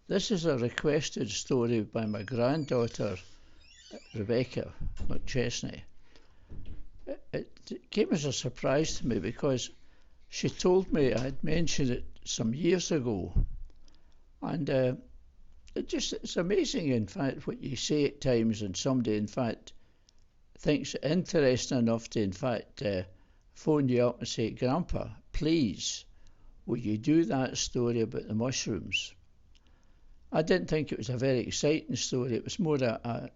This is a requested story by my granddaughter, Rebecca McChesney. It came as a surprise to me because she told me I had mentioned it some years ago. And it's amazing, in fact, what you say at times, and somebody, in fact, thinks it interesting enough to, in fact, phone you up and say, Grandpa, please, will you do that story about the mushrooms? I didn't think it was a very exciting story. It was more a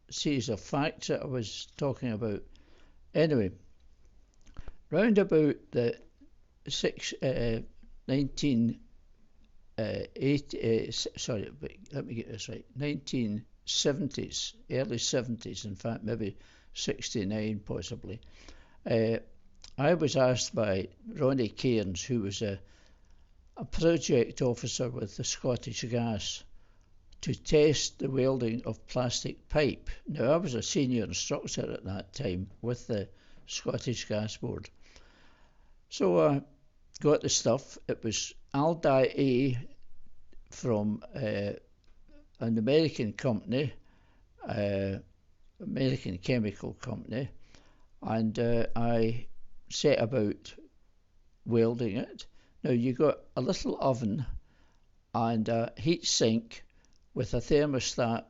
series of facts that I was talking about. Anyway, round about the 1970s, early 70s, in fact, maybe 69 possibly. I was asked by Ronnie Cairns, who was a project officer with the Scottish Gas, to test the welding of plastic pipe. Now, I was a senior instructor at that time with the Scottish Gas Board. So I got the stuff. It was Aldi A from an American company, American chemical company, and I set about welding it. Now, you got a little oven and a heat sink with a thermostat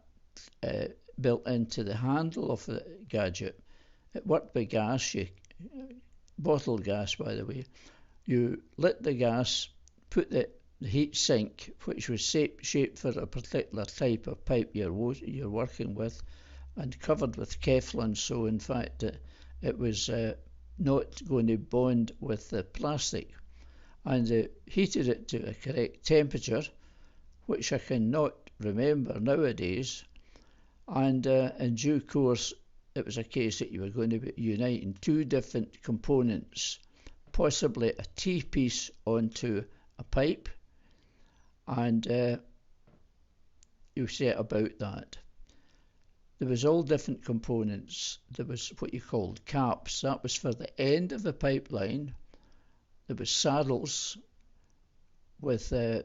built into the handle of the gadget. It worked by gas, bottled gas, by the way. You lit the gas, put the heat sink, which was shaped for a particular type of pipe you're working with, and covered with Kevlar, so in fact it was not going to bond with the plastic. And heated it to a correct temperature, which I cannot remember nowadays. And in due course, it was a case that you were going to be uniting two different components, possibly a T-piece onto a pipe, and you set about that. There was all different components. There was what you called caps. That was for the end of the pipeline. There was saddles with a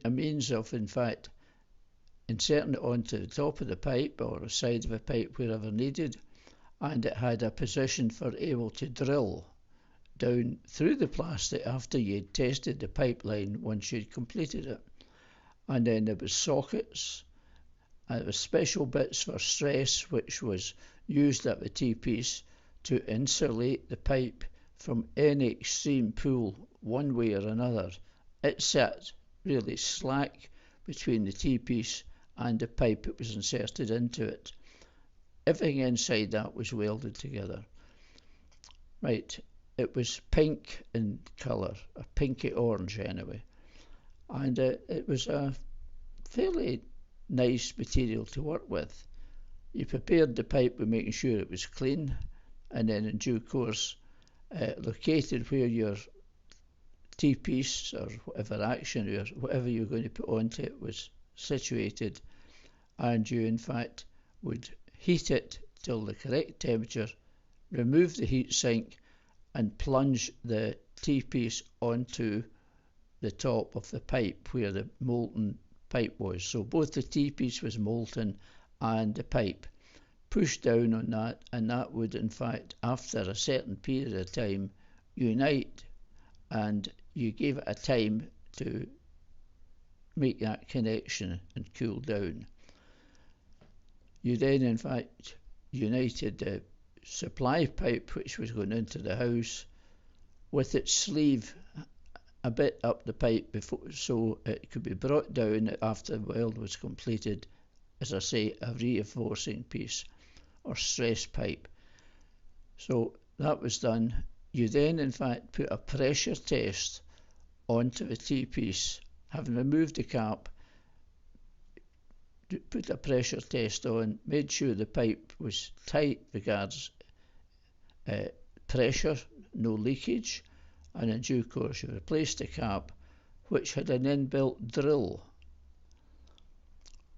means of, in fact, inserting it onto the top of the pipe or the side of the pipe wherever needed, and it had a position for able to drill down through the plastic after you'd tested the pipeline once you'd completed it. And then there was sockets, and there was special bits for stress, which was used at the T-piece to insulate the pipe from any extreme pull one way or another. It sat really slack between the T-piece and the pipe it was inserted into it. Everything inside that was welded together. Right, it was pink in colour, a pinky orange anyway, and it was a fairly nice material to work with. You prepared the pipe by making sure it was clean, and then in due course located where your T-piece or whatever action or whatever you're going to put onto it was situated, and you in fact would heat it till the correct temperature, remove the heat sink, and plunge the T-piece onto the top of the pipe where the molten pipe was. So both the T-piece was molten and the pipe. Push down on that, and that would in fact, after a certain period of time, unite, and you gave it a time to make that connection and cool down. You then in fact united the supply pipe, which was going into the house, with its sleeve a bit up the pipe before, so it could be brought down after the weld was completed, as I say, a reinforcing piece or stress pipe. So that was done. You then in fact put a pressure test onto the T-piece, having removed the cap, put a pressure test on, made sure the pipe was tight regards pressure, no leakage, and in due course you replaced the cap, which had an inbuilt drill.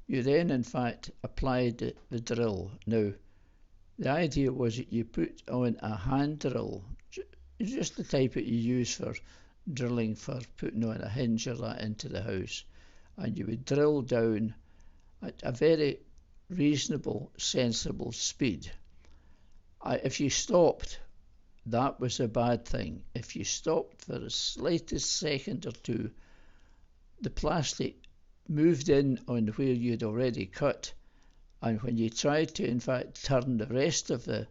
You then in fact applied the drill. Now the idea was that you put on a hand drill, just the type that you use for drilling for putting on a hinge or that into the house, and you would drill down at a very reasonable, sensible speed. If you stopped, that was a bad thing. If you stopped for the slightest second or two, the plastic moved in on where you'd already cut, and when you tried to in fact turn the rest of the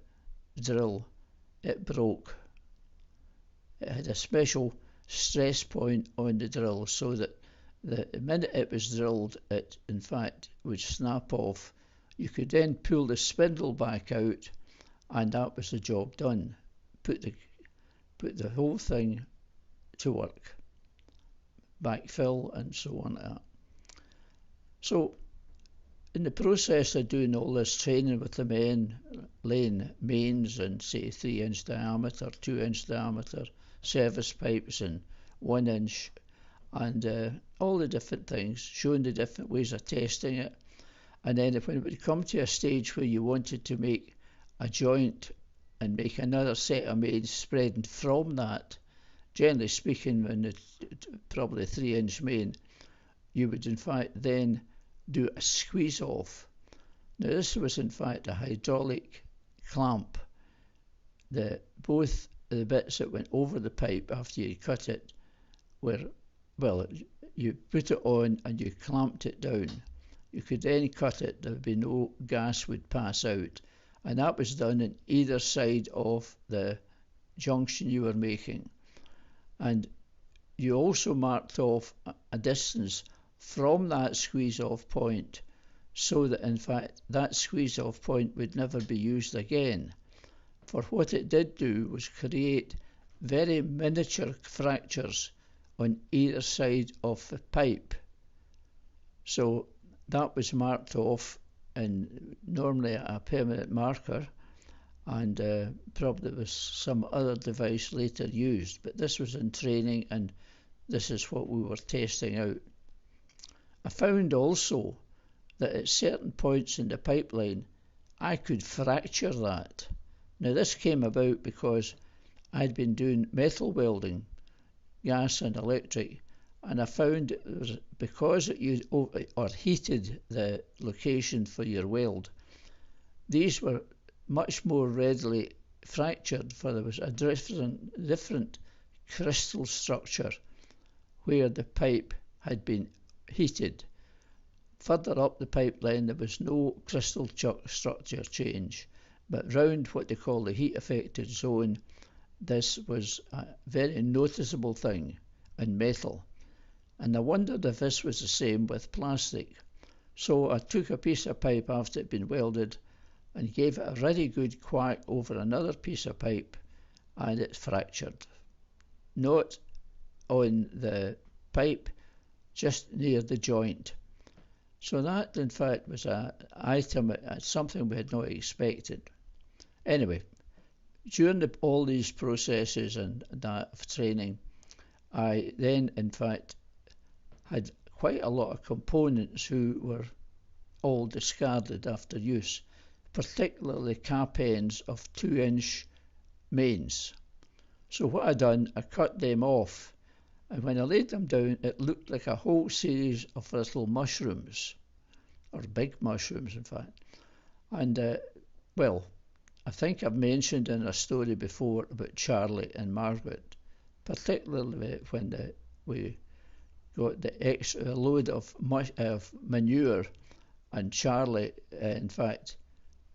drill, it broke. It had a special stress point on the drill so that the minute it was drilled, it in fact would snap off. You could then pull the spindle back out, and that was the job done. Put the whole thing to work, backfill and so on like that. So in the process of doing all this training with the men, laying mains and say 3-inch diameter, 2-inch diameter service pipes and 1-inch, and all the different things, showing the different ways of testing it. And then when it would come to a stage where you wanted to make a joint and make another set of mains spreading from that, generally speaking, when it's probably a 3-inch main, you would in fact then do a squeeze off. Now this was in fact a hydraulic clamp. Both the bits that went over the pipe after you cut it were, well, you put it on and you clamped it down. You could then cut it, there would be no gas would pass out, and that was done on either side of the junction you were making. And you also marked off a distance from that squeeze off point so that in fact that squeeze off point would never be used again. For what it did do was create very miniature fractures on either side of the pipe. So that was marked off in normally a permanent marker, and probably there was some other device later used, but this was in training and this is what we were testing out. I found also that at certain points in the pipeline I could fracture that. Now this came about because I'd been doing metal welding, gas and electric, and I found it was because you heated the location for your weld, these were much more readily fractured, for there was a different crystal structure where the pipe had been heated. Further up the pipeline there was no crystal structure change, but round what they call the heat affected zone, this was a very noticeable thing in metal. And I wondered if this was the same with plastic. So I took a piece of pipe after it had been welded and gave it a really good quack over another piece of pipe, and it fractured. Not on the pipe, just near the joint. So that in fact was an item, something we had not expected. Anyway, during all these processes and that of training, I then in fact had quite a lot of components who were all discarded after use, particularly cap ends of 2-inch mains. So what I done, I cut them off, and when I laid them down it looked like a whole series of little mushrooms, or big mushrooms in fact. And well, I think I've mentioned in a story before about Charlie and Margaret, particularly when we got the extra load of manure, and Charlie in fact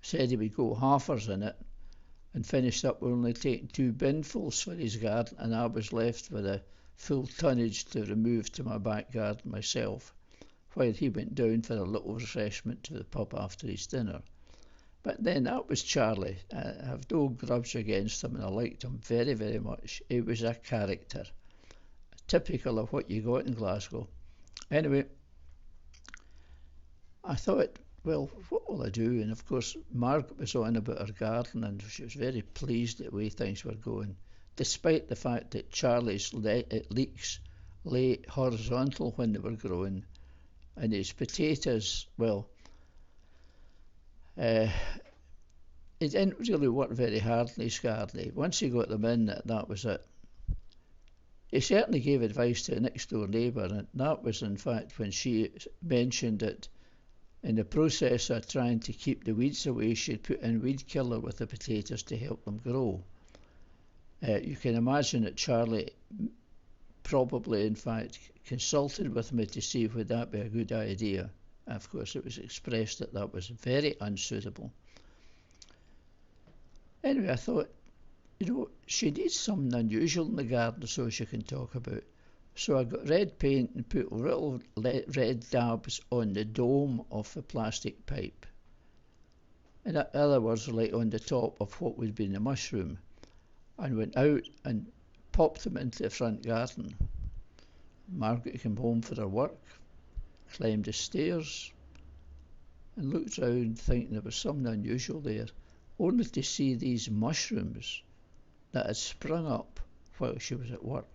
said he would go halfers in it, and finished up with only taking 2 binfuls for his garden, and I was left with a full tonnage to remove to my back garden myself, while he went down for a little refreshment to the pub after his dinner. But then that was Charlie. I have no grudge against him, and I liked him very, very much. He was a character, typical of what you got in Glasgow. Anyway, I thought, well, what will I do? And of course, Margaret was on about her garden, and she was very pleased at the way things were going, despite the fact that Charlie's leeks lay horizontal when they were growing, and his potatoes, well, he didn't really work very hard in his garden. Once he got them in, that was it. He certainly gave advice to a next door neighbour, and that was in fact when she mentioned that in the process of trying to keep the weeds away, she'd put in weed killer with the potatoes to help them grow. You can imagine that Charlie probably in fact consulted with me to see would that be a good idea. Of course it was expressed that that was very unsuitable. Anyway, I thought, she needs something unusual in the garden so she can talk about. So I got red paint and put little red dabs on the dome of the plastic pipe. In other words, like on the top of what would be the mushroom, and went out and popped them into the front garden. Margaret came home for her work, climbed the stairs, and looked round thinking there was something unusual there, only to see these mushrooms that had sprung up while she was at work.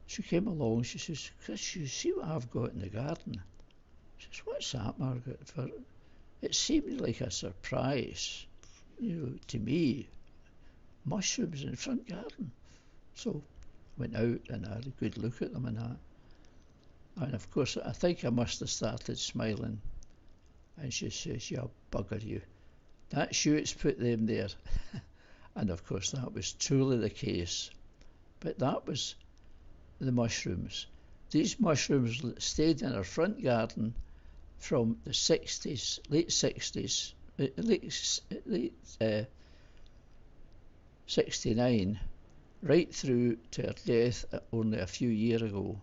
She came along, she says, "Chris, you see what I've got in the garden?" I says, "What's that, Margaret?" For it seemed like a surprise, to me. Mushrooms in the front garden. So went out and I had a good look at them and that. And of course I think I must have started smiling. And she says, "Yeah, bugger you. That's you that's put them there." And of course that was truly the case. But that was the mushrooms. These mushrooms stayed in our front garden from the 60s, late 69, right through to her death only a few years ago.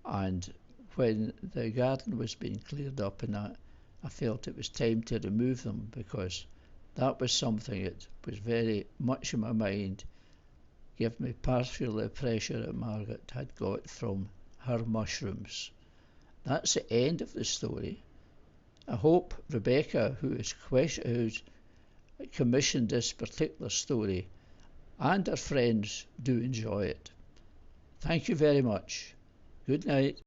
And when the garden was being cleared up and that, I felt it was time to remove them, because that was something that was very much in my mind, gave me partially the pressure that Margaret had got from her mushrooms. That's the end of the story. I hope Rebecca, who's commissioned this particular story, and her friends do enjoy it. Thank you very much. Good night.